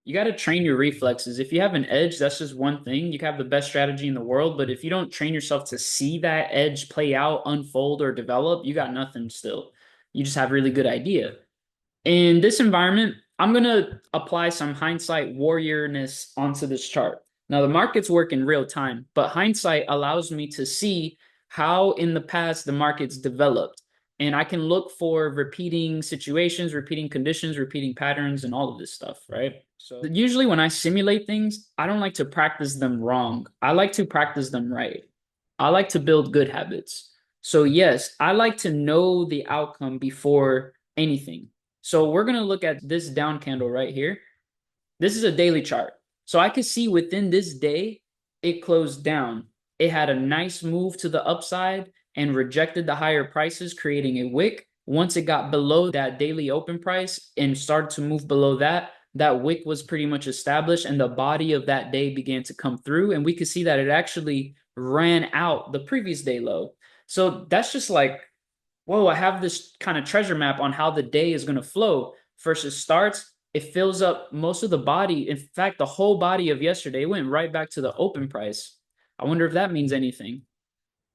You got to train your reflexes. If you have an edge, that's just one thing. You can have the best strategy in the world, but if you don't train yourself to see that edge play out, unfold, or develop, you got nothing still. You just have a really good idea. In this environment, I'm going to apply some hindsight warriorness onto this chart. Now, the markets work in real time, but hindsight allows me to see how in the past the markets developed. And I can look for repeating situations, repeating conditions, repeating patterns, and all of this stuff, right? So usually when I simulate things, I don't like to practice them wrong. I like to practice them right. I like to build good habits. So yes, I like to know the outcome before anything. So we're going to look at this down candle right here. This is a daily chart. So I could see within this day, it closed down. It had a nice move to the upside and rejected the higher prices, creating a wick. Once it got below that daily open price and started to move below that, that wick was pretty much established and the body of that day began to come through. And we could see that it actually ran out the previous day low. So that's just like, whoa, I have this kind of treasure map on how the day is going to flow. First, it starts, it fills up most of the body. In fact, the whole body of yesterday went right back to the open price. I wonder if that means anything.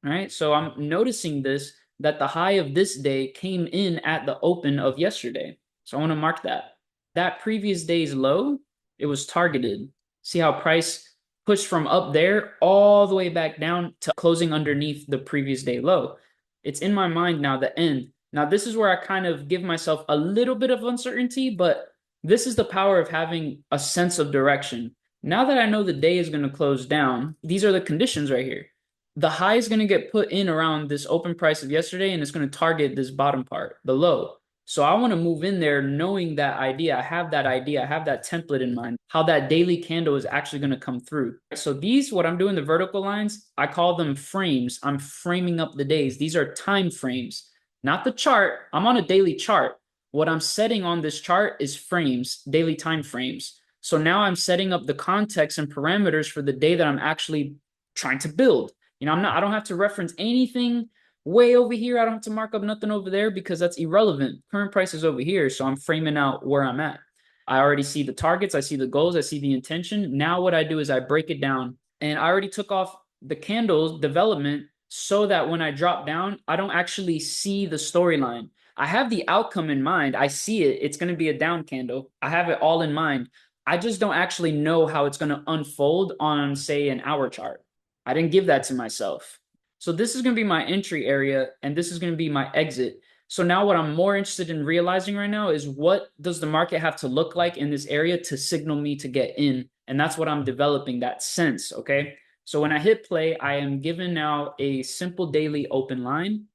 All right. So I'm noticing this that the high of this day came in at the open of yesterday. So I want to mark that. That previous day's low, it was targeted. See how price pushed from up there all the way back down to closing underneath the previous day low. It's in my mind now, the end. Now, this is where I kind of give myself a little bit of uncertainty, but this is the power of having a sense of direction. Now that I know the day is going to close down, these are the conditions right here. The high is going to get put in around this open price of yesterday, and it's going to target this bottom part, the low. So I want to move in there knowing that idea. I have that idea. I have that template in mind, how that daily candle is actually going to come through. So these, what I'm doing, the vertical lines, I call them frames. I'm framing up the days. These are time frames, not the chart. I'm on a daily chart. What I'm setting on this chart is frames, daily time frames. So now I'm setting up the context and parameters for the day that I'm actually trying to build. I don't have to reference anything way over here. I don't have to mark up nothing over there because that's irrelevant. Current price is over here. So I'm framing out where I'm at. I already see the targets. I see the goals. I see the intention. Now what I do is I break it down, and I already took off the candles development so that when I drop down, I don't actually see the storyline. I have the outcome in mind. I see it. It's going to be a down candle. I have it all in mind. I just don't actually know how it's going to unfold on, say, an hour chart. I didn't give that to myself. So this is going to be my entry area, and this is going to be my exit. So now what I'm more interested in realizing right now is what does the market have to look like in this area to signal me to get in? And that's what I'm developing, that sense, okay? So when I hit play, I am given now a simple daily open line.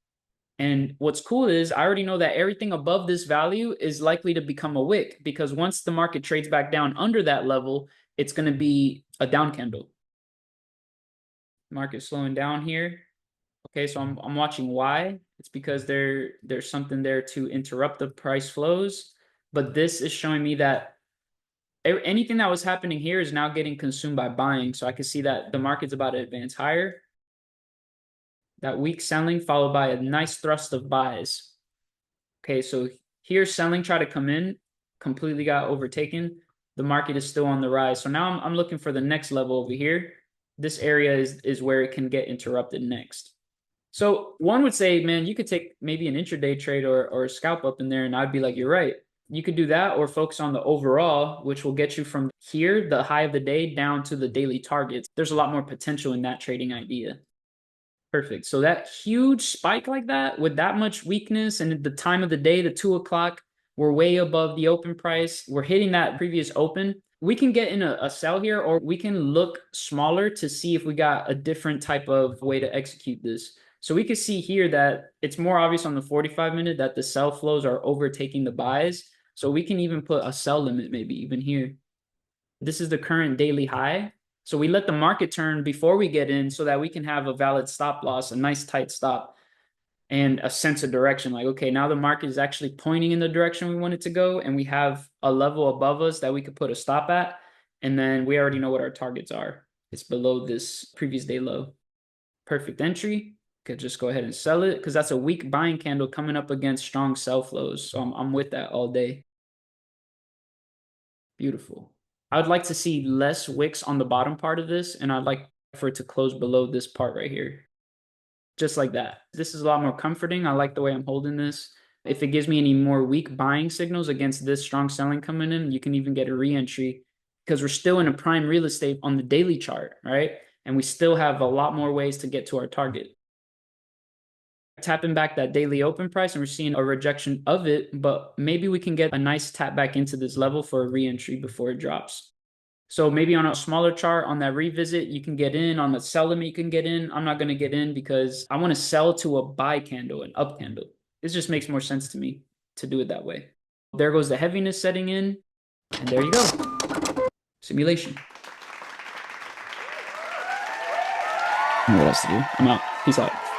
And what's cool is I already know that everything above this value is likely to become a wick because once the market trades back down under that level, it's going to be a down candle. Market slowing down here. Okay, so I'm watching why. It's because there's something there to interrupt the price flows. But this is showing me that anything that was happening here is now getting consumed by buying. So I can see that the market's about to advance higher. That weak selling followed by a nice thrust of buys. Okay, so here selling tried to come in, completely got overtaken. The market is still on the rise. So now I'm looking for the next level over here. This area is where it can get interrupted next. So one would say, man, you could take maybe an intraday trade or a scalp up in there, and I'd be like, you're right. You could do that or focus on the overall, which will get you from here, the high of the day, down to the daily targets. There's a lot more potential in that trading idea. Perfect. So that huge spike like that with that much weakness and at the time of the day, the 2 o'clock, we're way above the open price. We're hitting that previous open. We can get in a sell here, or we can look smaller to see if we got a different type of way to execute this. So we can see here that it's more obvious on the 45-minute that the sell flows are overtaking the buys. So we can even put a sell limit maybe even here. This is the current daily high. So we let the market turn before we get in so that we can have a valid stop loss, a nice tight stop, and a sense of direction. Like, okay, now the market is actually pointing in the direction we want it to go, and we have a level above us that we could put a stop at. And then we already know what our targets are. It's below this previous day low. Perfect entry. Could just go ahead and sell it because that's a weak buying candle coming up against strong sell flows. So I'm with that all day. Beautiful. I would like to see less wicks on the bottom part of this, and I'd like for it to close below this part right here. Just like that. This is a lot more comforting. I like the way I'm holding this. If it gives me any more weak buying signals against this strong selling coming in, you can even get a re-entry because we're still in a prime real estate on the daily chart, right? And we still have a lot more ways to get to our target. Tapping back that daily open price and we're seeing a rejection of it, but maybe we can get a nice tap back into this level for a re-entry before it drops. So maybe on a smaller chart on that revisit, you can get in. On the sell limit, you can get in. I'm not going to get in because I want to sell to a buy candle, an up candle. This just makes more sense to me to do it that way. There goes the heaviness setting in. And there you go. Simulation. What else to do? I'm out. Peace out.